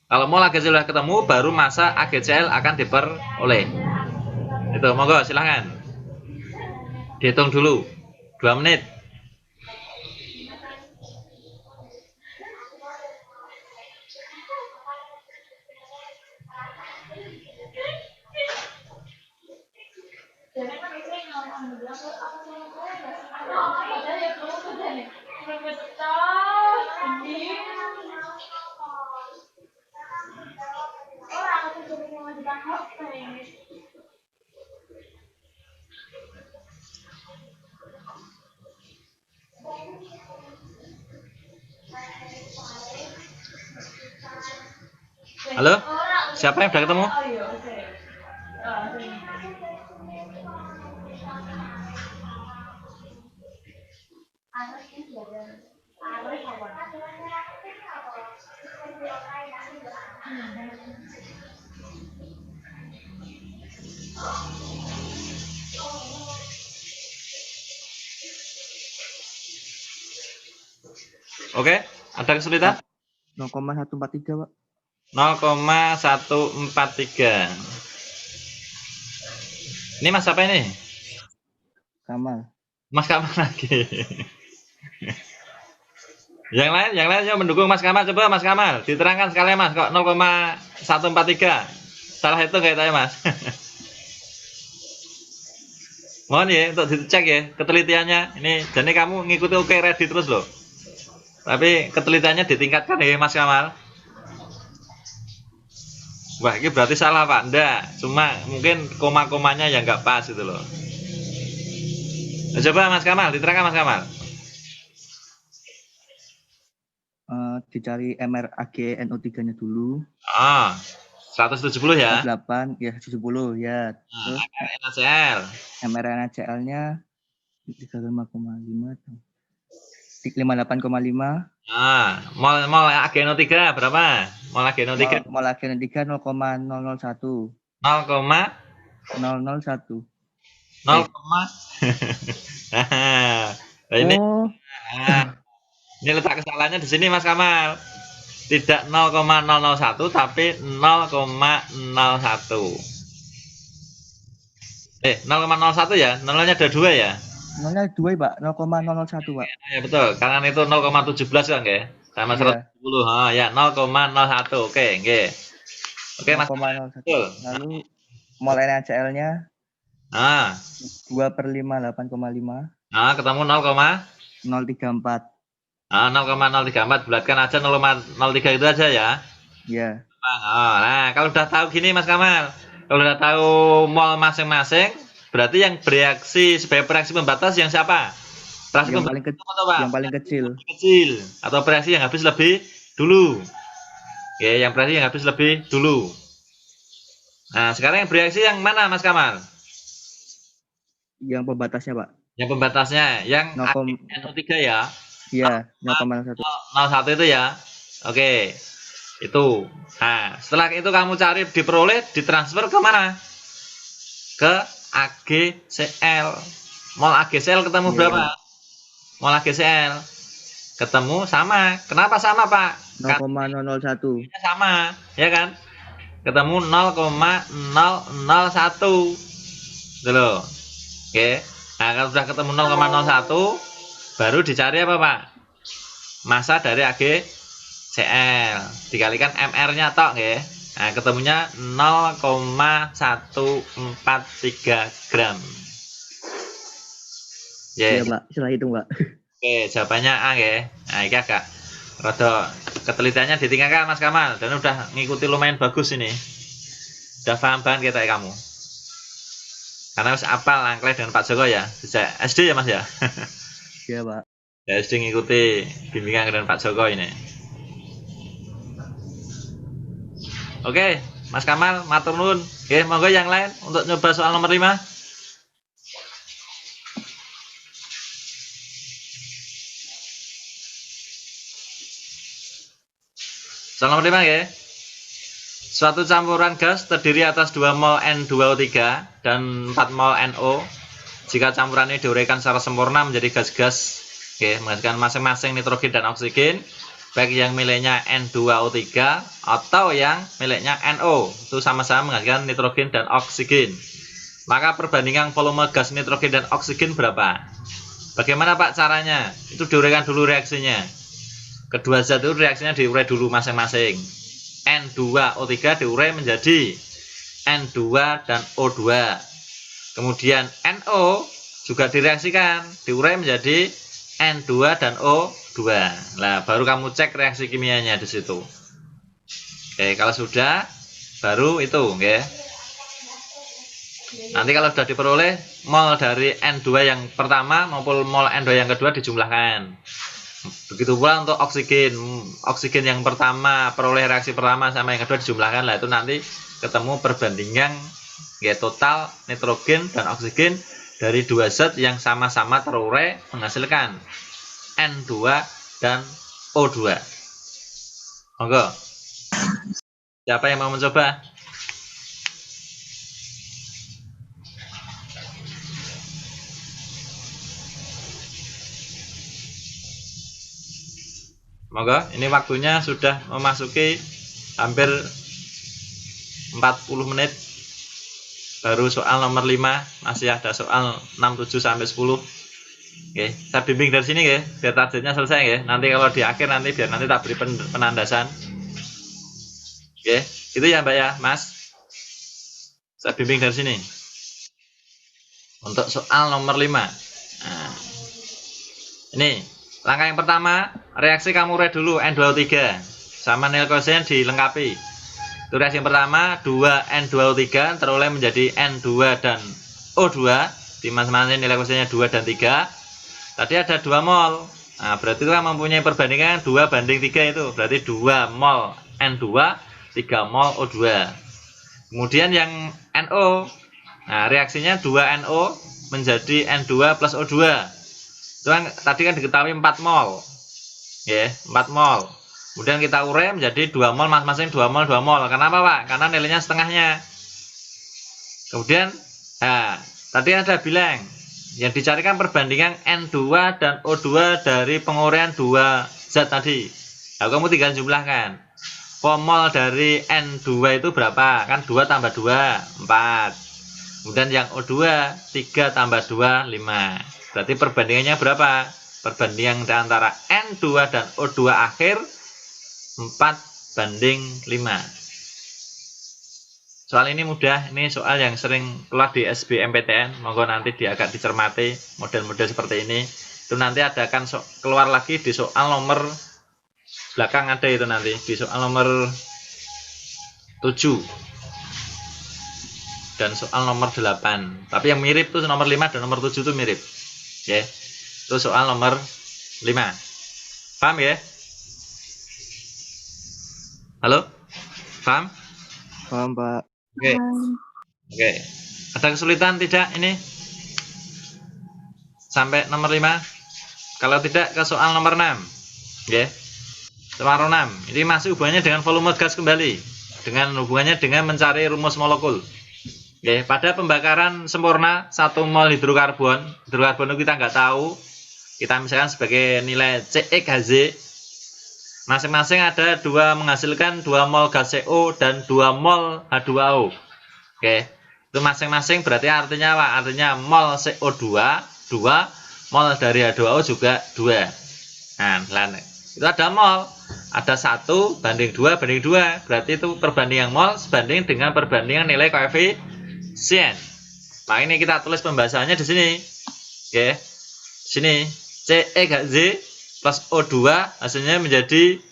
Kalau mol AgCl ketemu, baru massa AgCl akan diperoleh. Itu, monggo silahkan. Dihitung dulu. 2 menit. Halo? Siapa yang sudah ketemu? Oke, ada kesulitan? 0,143, Pak. 0,143. Ini Mas apa ini? Kamal. Mas Kamal lagi. Yang lain yang mendukung Mas Kamal, coba Mas Kamal diterangkan sekalian Mas, kok 0,143. Salah itu kayak tanya Mas. Mohon ya untuk dicek ya ketelitiannya. Ini jadi kamu ngikuti oke ready terus loh. Tapi ketelitiannya ditingkatkan ya Mas Kamal. Wah, ini berarti salah Pak. Enggak, cuma mungkin koma-komanya yang nggak pas itu loh. Nah, coba Mas Kamal, diterangkan Mas Kamal. Dicari MR AgNO3-nya dulu. 170 ya. 8 ya 70 ya. Terus NaCl. MR NaCl-nya 35,5 58,5. Mol AgNO3 berapa? Mol AgNO3. Mol AgNO3 0,001. 0,001. 0. Nah, ini letak kesalahannya di sini Mas Kamal. Tidak 0,001 tapi 0,01. 0,01 ya? Nolnya ada 2 ya? Nolnya 2 Pak, 0,001 Pak. Ya betul, karena itu 0,17 kan ya. sama Iya. 170. Oh ya, 0,01. Oke, nggih. Oke, Mas. 0,01. Betul. Lalu mol NaCl-nya Nah, 2/5 8,5 ketemu 0,034. 0,34. 0,034 bulatkan aja 0,03 itu aja ya. Ya. Nah, kalau udah tahu gini Mas Kamal, kalau udah tahu mol masing-masing, berarti yang bereaksi sebagai reaksi pembatas yang siapa? Reaksi Yang pembatas paling itu atau apa? yang paling kecil. Kecil atau reaksi yang habis lebih dulu. Ya, yang reaksi yang habis lebih dulu. Nah, sekarang yang bereaksi yang mana Mas Kamal? Yang pembatasnya, Pak. Yang pembatasnya yang 0, NO3 ya. iya, 0,1. 01 itu ya. Oke. Itu. Nah, setelah itu kamu cari diperoleh, ditransfer ke mana? Ke AgCl. Mol AgCl ketemu Iya. berapa? Mol AgCl ketemu sama. Kenapa sama, Pak? 0,001. Sama, ya kan? Ketemu 0,001. Gitu loh. Oke. Nah, kalau sudah ketemu 0,01, baru dicari apa, Pak? Massa dari AgCl dikalikan MR-nya tok nggih. Nah, ketemunya 0,143 gram. Iya, Yeah. Pak. Setelah itu, Pak. Oke, jawabannya A nggih. Nah, iki agak rada ketelitiannya ditinggalkan Mas Kamal dan udah ngikuti lumayan bagus ini. Udah paham banget kita kamu. Karena harus apal angkleh dengan Pak Joko ya. Sejak SD ya Mas ya. Iya, Pak. Ya SD ngikuti bimbingan dengan Pak Joko ini. Oke, Mas Kamal, matur nuwun. Nggih, monggo yang lain untuk nyoba soal nomor 5. Soal nomor 5 nggih. Suatu campuran gas terdiri atas 2 mol N2O3 dan 4 mol NO. Jika campuran ini diuraikan secara sempurna menjadi gas-gas, menghasilkan masing-masing nitrogen dan oksigen, baik yang miliknya N2O3 atau yang miliknya NO, itu sama-sama menghasilkan nitrogen dan oksigen. Maka perbandingan volume gas nitrogen dan oksigen berapa? Bagaimana Pak caranya? Itu diuraikan dulu reaksinya. Kedua zat itu reaksinya diurai dulu masing-masing. N2O3 diurai menjadi N2 dan O2. Kemudian NO juga direaksikan, diurai menjadi N2 dan O2. Nah, baru kamu cek reaksi kimianya di situ. Oke, kalau sudah, baru itu, oke. Nanti kalau sudah diperoleh, mol dari N2 yang pertama maupun mol N2 yang kedua dijumlahkan. Begitu pula untuk oksigen. Oksigen yang pertama, peroleh reaksi pertama sama yang kedua dijumlahkan. Lah itu nanti ketemu perbandingan ya total nitrogen dan oksigen dari dua zat yang sama-sama terurai menghasilkan N2 dan O2. Monggo. Siapa yang mau mencoba? Monggo, ini waktunya sudah memasuki hampir 40 menit. Baru soal nomor 5, masih ada soal 6, 7 sampai 10. Oke, saya bimbing dari sini ya, biar targetnya selesai ya. Nanti kalau di akhir nanti biar nanti tak beri penandasan. Oke, itu ya Mbak ya, Mas. Saya bimbing dari sini. Untuk soal nomor 5. Nah, ini langkah yang pertama, reaksi kamu urai dulu N2O3 sama nilai koefisien dilengkapi. Itu reaksi yang pertama, 2N2O3 teroleh menjadi N2 dan O2 di masing-masing nilai koefisiennya 2 dan 3. Tadi ada 2 mol. Nah, berarti itu kan mempunyai perbandingan 2:3 itu. Berarti 2 mol N2, 3 mol O2. Kemudian yang NO. Nah, reaksinya 2NO menjadi N2 plus O2. Itu kan tadi kan diketahui 4 mol. Ya, 4 mol. Kemudian kita urai menjadi 2 mol masing-masing 2 mol 2 mol. Kenapa, Pak? Karena nilainya setengahnya. Kemudian nah, tadi ada bilang yang dicarikan perbandingan N2 dan O2 dari penguraian 2 zat tadi. Nah, kamu tinggal jumlahkan. Mol dari N2 itu berapa? Kan 2 tambah 2, 4. Kemudian yang O2, 3 tambah 2, 5. Berarti perbandingannya berapa? perbandingan antara N2 dan O2 akhir 4:5. Soal ini mudah, ini soal yang sering keluar di SBMPTN, monggo nanti agak dicermati model-model seperti ini. Itu nanti ada akan keluar lagi di soal nomor belakang, ada itu nanti di soal nomor 7 dan soal nomor 8. Tapi yang mirip tuh nomor 5 dan nomor 7 tuh mirip. Ya. Itu soal nomor 5. Paham ya? Halo? Paham? Paham, Pak. Oke. Oke. Ada kesulitan tidak ini? Sampai nomor 5? Kalau tidak ke soal nomor 6. Ya. Soal 6. Ini masih hubungannya dengan volume gas kembali. Dengan hubungannya dengan mencari rumus molekul. Oke, pada pembakaran sempurna 1 mol hidrokarbon itu kita nggak tahu. Kita misalkan sebagai nilai CeHZ. Masing-masing ada menghasilkan 2 mol gas CO dan 2 mol H2O. Oke. Itu masing-masing berarti artinya apa? Artinya mol CO2 2, mol dari H2O juga 2. Nah, itu ada mol. Ada 1 banding 2 banding 2. Berarti itu perbandingan mol sebanding dengan perbandingan nilai koefisien. Nah, ini kita tulis pembahasannya di sini. Oke. Di sini CeHZ plus O2 hasilnya menjadi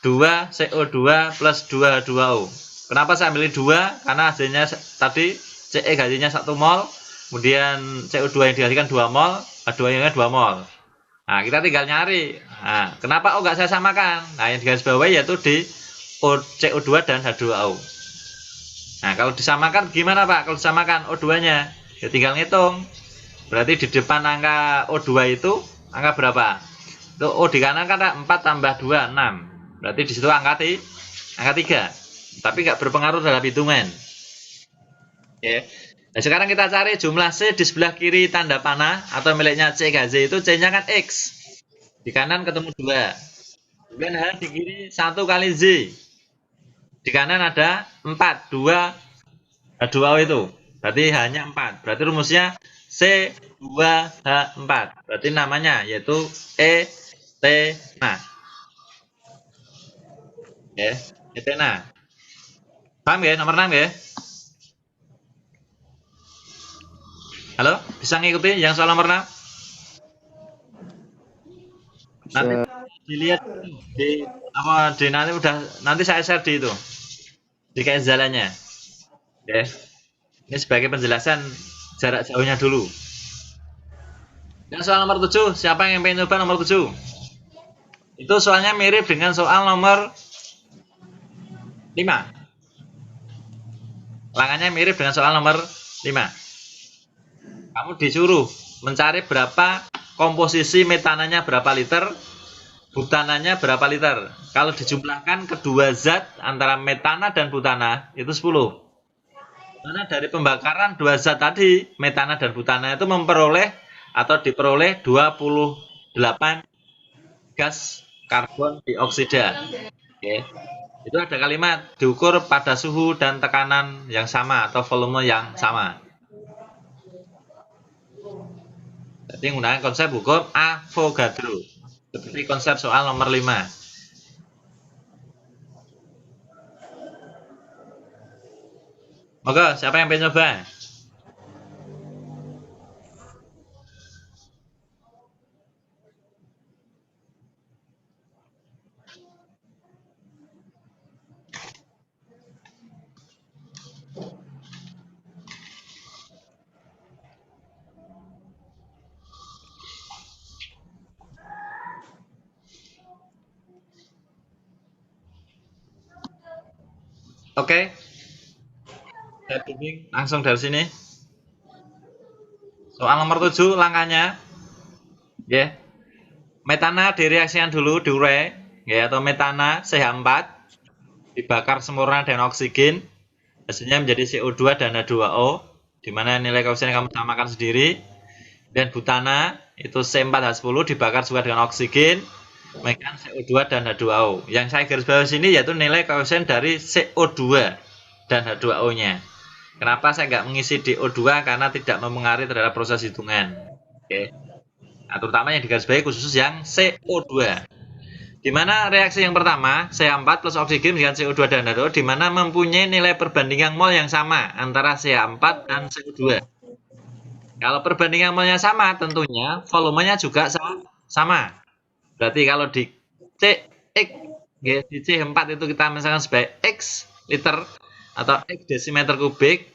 2 CO2 plus 2 H2O. Kenapa saya ambil 2? Karena hasilnya tadi CeHZ-nya 1 mol, kemudian CO2 yang dihasilkan 2 mol, H2O-nya 2 mol. Nah, kita tinggal nyari. Nah, kenapa O nggak saya samakan? Nah, yang digaris bawahi yaitu di CO2 dan H2O. Nah, kalau disamakan gimana, Pak? Kalau disamakan O2-nya, ya tinggal ngitung. Berarti di depan angka O2 itu angka berapa? Itu O di kanan kan ada 4 tambah 2, 6. Berarti di situ angka 3. Tapi nggak berpengaruh dalam hitungan. Oke. Nah, sekarang kita cari jumlah C di sebelah kiri tanda panah atau miliknya CeHZ itu C-nya kan X. Di kanan ketemu 2. Kemudian H di kiri 1 kali Z. Di kanan ada 4, 2 H2O itu. Berarti hanya 4. Berarti rumusnya C2H4. Berarti namanya yaitu etena. Ya, etena. Paham ya nomor 6 ya? Halo, bisa ngikuti yang soal nomor 6? Nanti dilihat nanti saya share di itu. Di jalannya. Oke. Ini sebagai penjelasan jarak jauhnya dulu. Dan soal nomor 7, siapa yang pengen coba nomor 7? Itu soalnya mirip dengan soal nomor 5. Ulangannya mirip dengan soal nomor 5. Kamu disuruh mencari berapa komposisi metananya berapa liter, butananya berapa liter. Kalau dijumlahkan kedua zat antara metana dan butana itu 10. Karena dari pembakaran dua zat tadi, metana dan butana itu memperoleh atau diperoleh 28 gas karbon dioksida. Oke. Itu ada kalimat diukur pada suhu dan tekanan yang sama atau volume yang sama. Jadi menggunakan konsep hukum Avogadro. Seperti konsep soal nomor 5. Moga, siapa yang pengen coba? Oke. Saya bimbing langsung dari sini. Soal nomor 7 langkahnya. Ya. Metana direaksikan dulu diure, ya, atau metana CH4 dibakar sempurna dengan oksigen. Hasilnya menjadi CO2 dan H2O, di mana nilai koefisien kamu samakan sendiri. Dan butana itu C4H10 dibakar juga dengan oksigen, mengenai CO2 dan H2O. Yang saya garis bawah sini yaitu nilai koefisien dari CO2 dan H2O-nya. Kenapa saya nggak mengisi DO2? Karena tidak mempengaruhi terhadap proses hitungan. Oke. Nah, terutama yang digarisbawahi khusus yang CO2. Di mana reaksi yang pertama, CH4 plus oksigen dengan CO2 dan H2O, di mana mempunyai nilai perbandingan mol yang sama antara CH4 dan CO2. Kalau perbandingan molnya sama, tentunya volumenya juga sama. Berarti kalau di CX, di C4 itu kita misalkan sebagai X liter atau X desimeter kubik,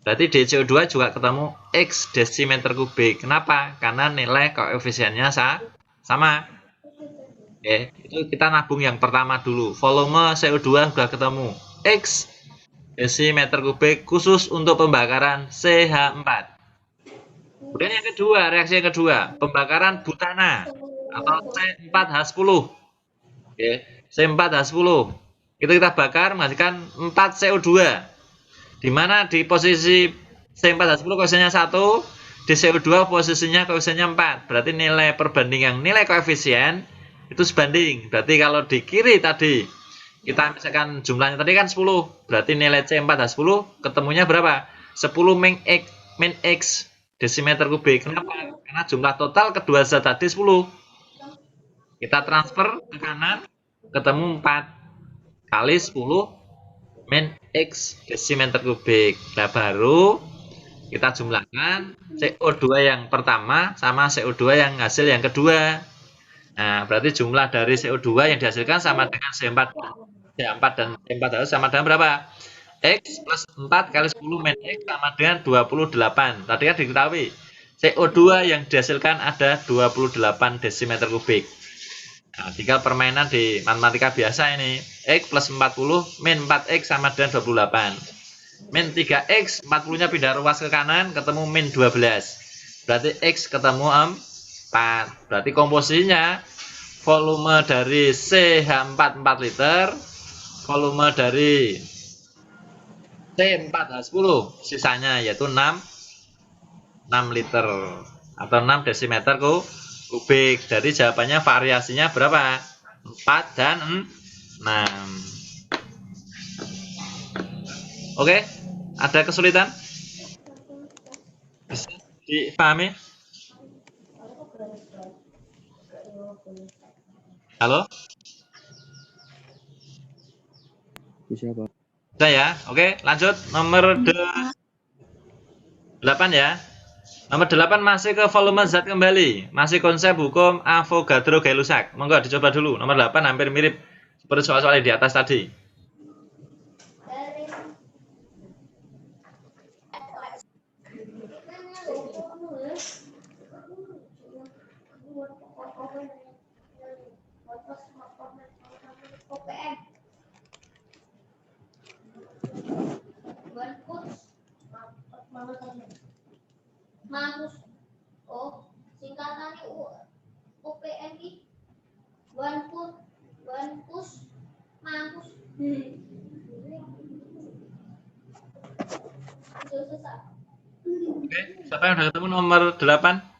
berarti di CO2 juga ketemu X desimeter kubik. Kenapa? Karena nilai koefisiennya sama. Oke, itu kita nabung yang pertama dulu. Volume CO2 sudah ketemu X desimeter kubik khusus untuk pembakaran CH4. Kemudian yang kedua, reaksi yang kedua, pembakaran butana atau C4H10. Oke, C4H10. Itu kita bakar menghasilkan 4 CO2. Di mana di posisi C4H10 koefisiennya 1, di CO2 posisinya koefisiennya 4. Berarti nilai perbandingan nilai koefisien itu sebanding. Berarti kalau di kiri tadi kita misalkan jumlahnya tadi kan 10. Berarti nilai C4H10 ketemunya berapa? 10 min X desimeter kubik. Kenapa? Karena jumlah total kedua zat tadi 10. Kita transfer ke kanan ketemu 4 kali 10 min X desimeter kubik. Nah, baru kita jumlahkan CO2 yang pertama sama CO2 yang hasil yang kedua. Nah, berarti jumlah dari CO2 yang dihasilkan sama dengan C4 dan C4 sama dengan berapa? X plus 4 kali 10 min X sama dengan 28. Tadi kan diketahui CO2 yang dihasilkan ada 28 desimeter kubik. Nah, tinggal permainan di matematika biasa ini. X plus 40 min 4X sama dengan 28. Min 3X, 40-nya pindah ruas ke kanan, ketemu min 12. Berarti X ketemu 4. Berarti komposisinya volume dari CH4 4 liter, volume dari C4H10 sisanya yaitu 6 liter atau 6 desimeter kubik. Dari jawabannya variasinya berapa? 4 dan 6. Oke, ada kesulitan? Bisa dipahami? Halo? Bisa, Pak. Bisa ya? Oke, lanjut. Nomor 8 ya. Nomor 8 masih ke volume zat kembali. Masih konsep hukum Avogadro-Gay-Lussac. Monggo dicoba dulu. Nomor 8 hampir mirip seperti soal-soal yang di atas tadi. Mampus. Oh, singkatannya UPN ki. Wanpus, mampus. Oke, siapa yang udah ketemu nomor 8?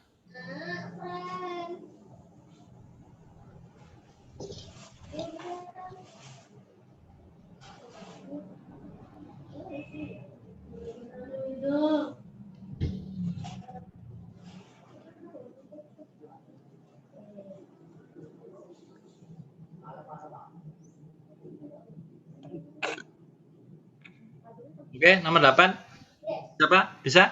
Oke, nomor 8. Siapa? Bisa?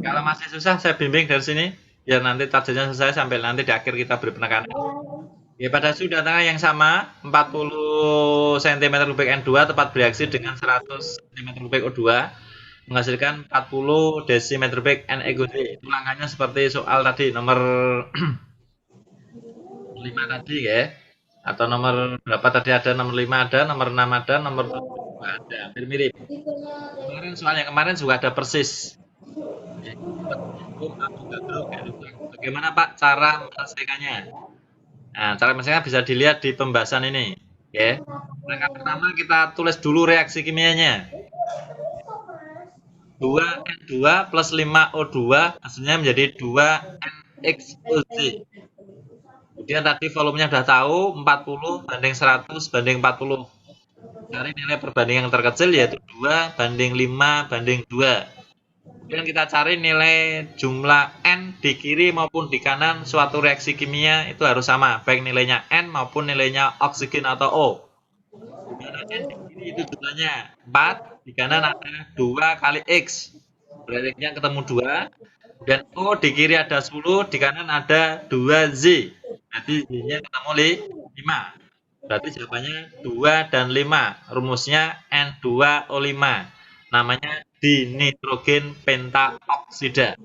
Kalau masih susah, saya bimbing dari sini. Biar nanti targetnya selesai sampai nanti di akhir kita beri penekanan. Ya, pada sudah tengah yang sama, 40 cm kubik N2 tepat bereaksi dengan 100 cm kubik O2 menghasilkan 40 desimeter kubik NeOD. Ulangannya seperti soal tadi nomor 5 tadi ya. Atau nomor berapa tadi ada, nomor 5 ada, nomor 6 ada, nomor 7 ada, hampir mirip. Kemarin soalnya kemarin juga ada persis. Bagaimana Pak cara menyelesaikannya? Nah, cara menyelesaikannya bisa dilihat di pembahasan ini. Ya. Langkah pertama kita tulis dulu reaksi kimianya. 2N2 plus 5O2 hasilnya menjadi 2NXOZ. Kemudian tadi volumenya sudah tahu 40 banding 100 banding 40. Cari nilai perbandingan yang terkecil yaitu 2 banding 5 banding 2. Kemudian kita cari nilai jumlah N di kiri maupun di kanan suatu reaksi kimia itu harus sama, baik nilainya N maupun nilainya oksigen atau O. Di mana N di kiri itu jumlahnya 4, di kanan ada 2 kali X. Berarti X-nya ketemu 2. Dan O di kiri ada 10, di kanan ada 2Z. Berarti Z-nya ketemu 5. Berarti jawabannya 2 dan 5. Rumusnya N2O5. Namanya dinitrogen pentaoksida.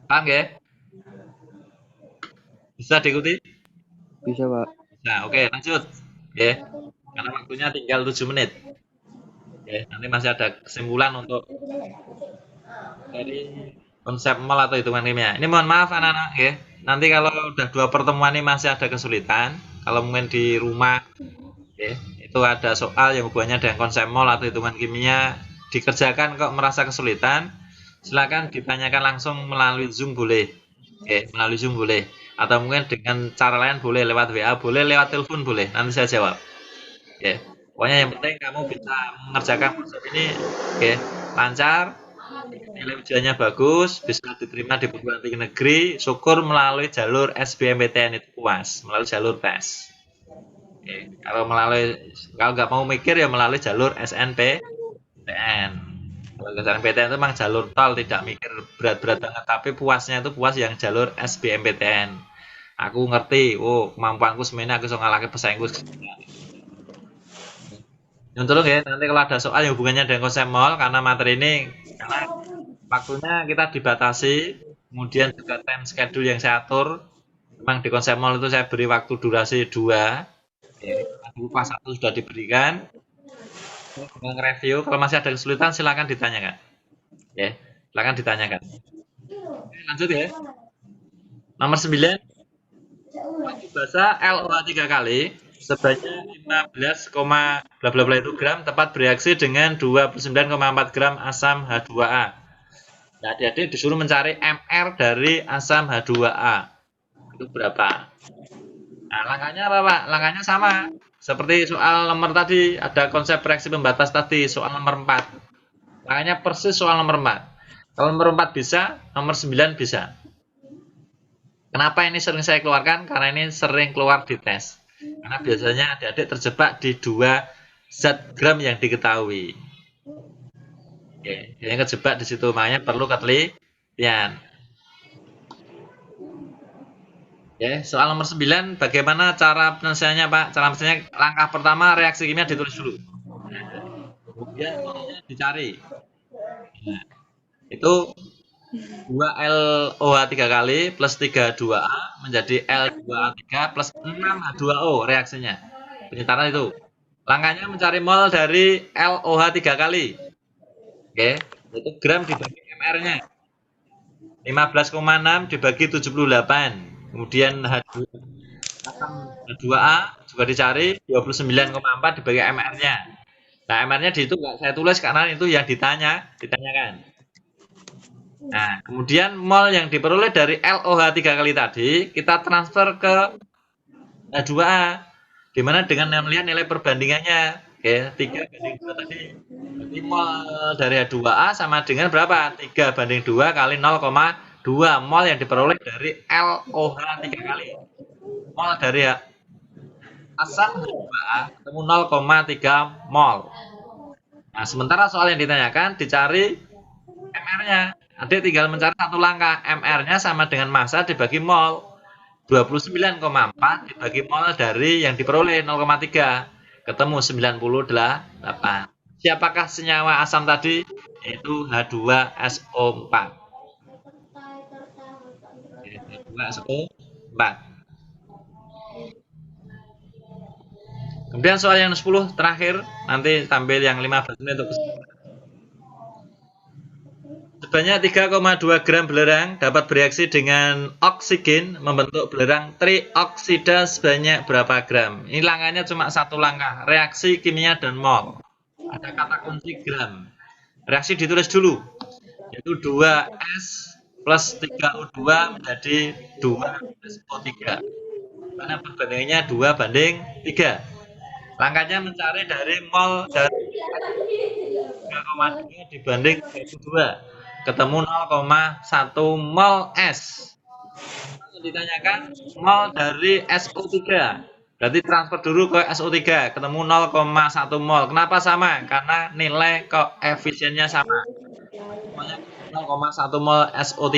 Paham ya? Bisa diikuti? Bisa, Pak. Nah, oke, lanjut. Ya. Karena waktunya tinggal 7 menit. Ya, nanti masih ada kesimpulan untuk dari konsep mol atau hitungan kimia. Ini mohon maaf anak-anak ya. Nanti kalau udah 2 pertemuan ini masih ada kesulitan, kalau mungkin di rumah ya, itu ada soal yang hubungannya dengan konsep mol atau hitungan kimia dikerjakan kok merasa kesulitan, silakan ditanyakan langsung melalui Zoom boleh. Oke, melalui Zoom boleh. Atau mungkin dengan cara lain boleh, lewat WA boleh, lewat telepon boleh. Nanti saya jawab. Oke. Pokoknya yang penting kamu bisa mengerjakan konsep ini oke, lancar, nilai ujiannya bagus, bisa diterima di perguruan tinggi negeri, syukur melalui jalur SBMPTN itu puas, melalui jalur tes. Oke, kalau nggak mau mikir ya melalui jalur SNPTN. Kalau SNPTN itu memang jalur tol, tidak mikir berat-berat banget, tapi puasnya itu puas yang jalur SBMPTN. Aku ngerti, kemampuanku semene aku bisa ngalahke pesaingku. Yang tolong ya, nanti kalau ada soal yang hubungannya dengan konsep mol, karena materi ini karena waktunya kita dibatasi, kemudian juga time schedule yang saya atur. Memang di konsep mol itu saya beri waktu durasi 2. Ya, kelas 1 sudah diberikan. Dengan review, kalau masih ada kesulitan silakan ditanyakan. Ya, silakan ditanyakan. Oke, lanjut ya. Nomor 9. Basa LOH 3 kali sebanyak 15, bla bla bla itu gram tepat bereaksi dengan 29,4 gram asam H2A. Nah, adik-adik disuruh mencari MR dari asam H2A. Itu berapa? Nah, langkahnya apa, Pak? Langkahnya sama. Seperti soal nomor tadi, ada konsep reaksi pembatas tadi, soal nomor 4. Langkahnya persis soal nomor 4. Kalau nomor 4 bisa, nomor 9 bisa. Kenapa ini sering saya keluarkan? Karena ini sering keluar di tes. Karena biasanya adik-adik terjebak di 2 zat gram yang diketahui. Oke, yang terjebak di situ, makanya perlu ketelitian. Ya, soal nomor 9, bagaimana cara penyelesaiannya, Pak? Cara penyelesaiannya, langkah pertama reaksi kimia ditulis dulu. Kemudian dicari. Nah, itu 2LOH 3 kali plus 3H2A menjadi L2A3 plus 6H2O reaksinya. Penyetaraan itu. Langkahnya mencari mol dari LOH 3 kali. Oke, itu gram dibagi MR-nya. 15,6 dibagi 78. Kemudian H2A juga dicari 29,4 dibagi MR-nya. Nah, MR-nya di situ nggak saya tulis karena itu yang ditanyakan. Nah, kemudian mol yang diperoleh dari LOH 3 kali tadi kita transfer ke H2A. Dimana dengan melihat nilai perbandingannya. Oke, 3 banding 2 tadi. Berarti mol dari H2A sama dengan berapa? 3 banding 2 kali 0,2 mol yang diperoleh dari LOH 3 kali. Mol dari asam H2A ketemu 0,3 mol. Nah, sementara soal yang ditanyakan dicari MR-nya. Adik tinggal mencari satu langkah, MR-nya sama dengan massa dibagi mol. 29,4 dibagi mol dari yang diperoleh 0,3. Ketemu 98. Siapakah senyawa asam tadi? Yaitu H2SO4. H2SO4. Kemudian soal yang 10 terakhir, nanti tampil yang 15 menit untuk sebanyak 3,2 gram belerang dapat bereaksi dengan oksigen membentuk belerang trioksida sebanyak berapa gram? Ini langkahnya cuma satu langkah, reaksi kimia dan mol. Ada kata kunci gram. Reaksi ditulis dulu, yaitu 2S plus 3O2 menjadi 2SO3. Karena perbandingannya 2 banding 3. Langkahnya mencari dari mol dari 3,2 dibanding 22. Ketemu 0,1 mol S. Yang ditanyakan mol dari SO3. Berarti transfer dulu ke SO3, ketemu 0,1 mol. Kenapa sama? Karena nilai koefisiennya sama. Semuanya 0,1 mol SO3.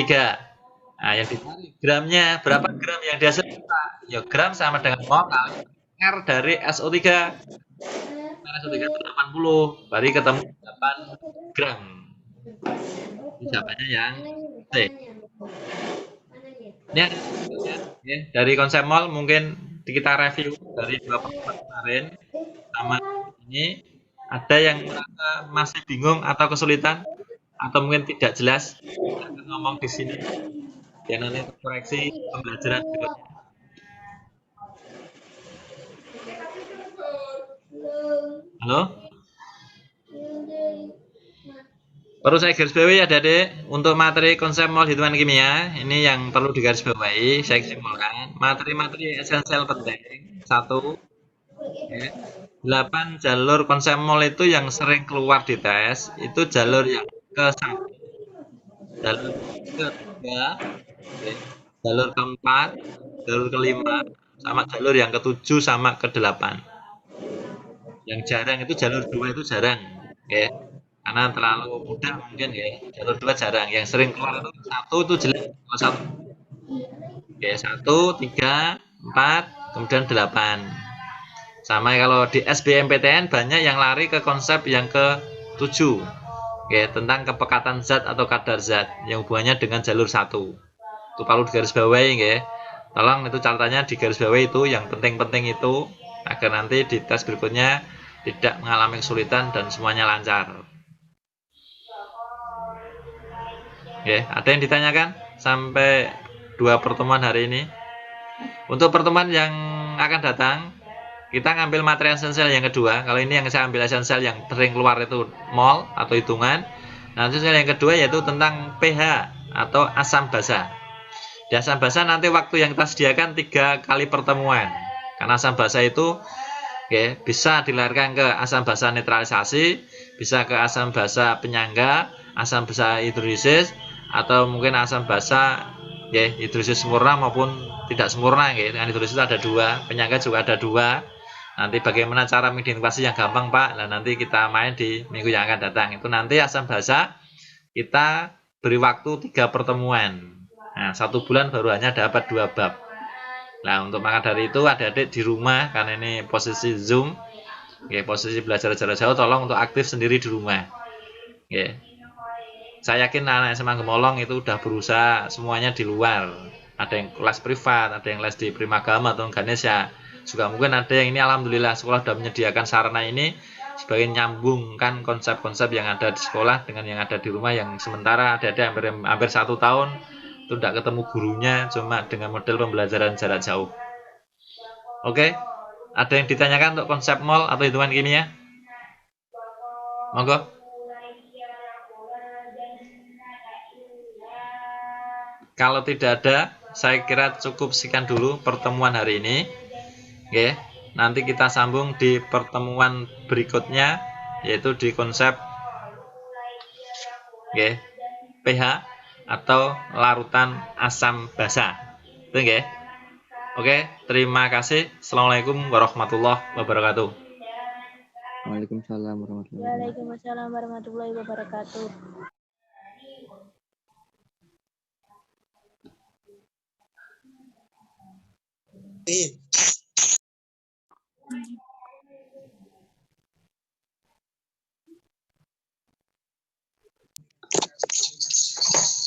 Nah, yang dicari gramnya, berapa gram yang dihasilkan? Ya, gram sama dengan mol kali R dari SO3. SO3 itu 80, berarti ketemu 8 gram. Ini jawabannya yang C. Ini ada ya, dari konsep mol mungkin kita review dari 2 pertemuan kemarin sama ini. Ada yang merasa masih bingung atau kesulitan atau mungkin tidak jelas, kita akan ngomong di sini. Ya, nanti koreksi pembelajaran berikutnya. Halo? Perlu saya garis bawahi adik-adik, untuk materi konsep mol hitungan kimia, ini yang perlu digarisbawahi, saya simpulkan. Materi-materi esensial penting. 1, ya, 8 jalur konsep mol itu yang sering keluar di tes, itu jalur yang ke-1, jalur ke-3, ya, jalur ke-4, jalur ke-5, sama jalur yang ke-7 sama ke-8. Yang jarang itu jalur 2 itu jarang, ya. Karena terlalu mudah mungkin ya, jalur 2 jarang. Yang sering keluar itu 1 itu jelek. Kalau 1, oke, 1, 3, 4, kemudian 8. Sama kalau di SBMPTN banyak yang lari ke konsep yang ke-7, oke, tentang kepekatan zat atau kadar zat yang hubungannya dengan jalur 1. Itu perlu digarisbawahi ya. Tolong itu catatannya digarisbawahi, itu yang penting-penting itu, agar nanti di tes berikutnya tidak mengalami kesulitan dan semuanya lancar. Ya, ada yang ditanyakan sampai 2 pertemuan hari ini? Untuk pertemuan yang akan datang, kita ngambil materi esensial yang kedua. Kalau ini yang saya ambil esensial yang sering keluar itu mol atau hitungan. Nah, esensial yang kedua yaitu tentang pH atau asam basa. Di asam basa nanti waktu yang kita sediakan 3 kali pertemuan. Karena asam basa itu bisa dilarikan ke asam basa netralisasi, bisa ke asam basa penyangga, asam basa hidrolisis, atau mungkin asam basa hidrolisis sempurna maupun tidak sempurna. Dengan hidrolisis ada 2, penyangga juga ada 2. Nanti bagaimana cara mengidentifikasi yang gampang Pak? Nah, nanti kita main di minggu yang akan datang. Itu nanti asam basa kita beri waktu 3 pertemuan. Nah, 1 bulan baru hanya dapat 2 bab. Nah, untuk maka dari itu adik-adik di rumah, karena ini posisi Zoom, posisi belajar jarak jauh, tolong untuk aktif sendiri di rumah. Saya yakin anak SMA Gemolong itu udah berusaha semuanya di luar. Ada yang kelas privat, ada yang les di Primagama atau Ganesha. Juga mungkin ada yang ini alhamdulillah sekolah sudah menyediakan sarana ini sebagai nyambungkan konsep-konsep yang ada di sekolah dengan yang ada di rumah, yang sementara adik-adik hampir 1 tahun itu tidak ketemu gurunya, cuma dengan model pembelajaran jarak jauh. Oke, ada yang ditanyakan untuk konsep mol atau hitungan kimia? Monggo. Kalau tidak ada, saya kira cukup sekian dulu pertemuan hari ini. Nanti kita sambung di pertemuan berikutnya, yaitu di konsep pH atau larutan asam basa. Itu Oke, terima kasih. Assalamualaikum warahmatullahi wabarakatuh. Waalaikumsalam warahmatullahi wabarakatuh. Waalaikumsalam warahmatullahi wabarakatuh.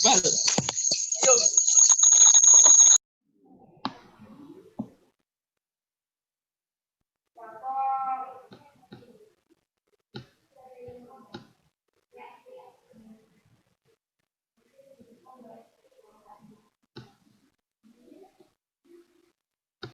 Bal.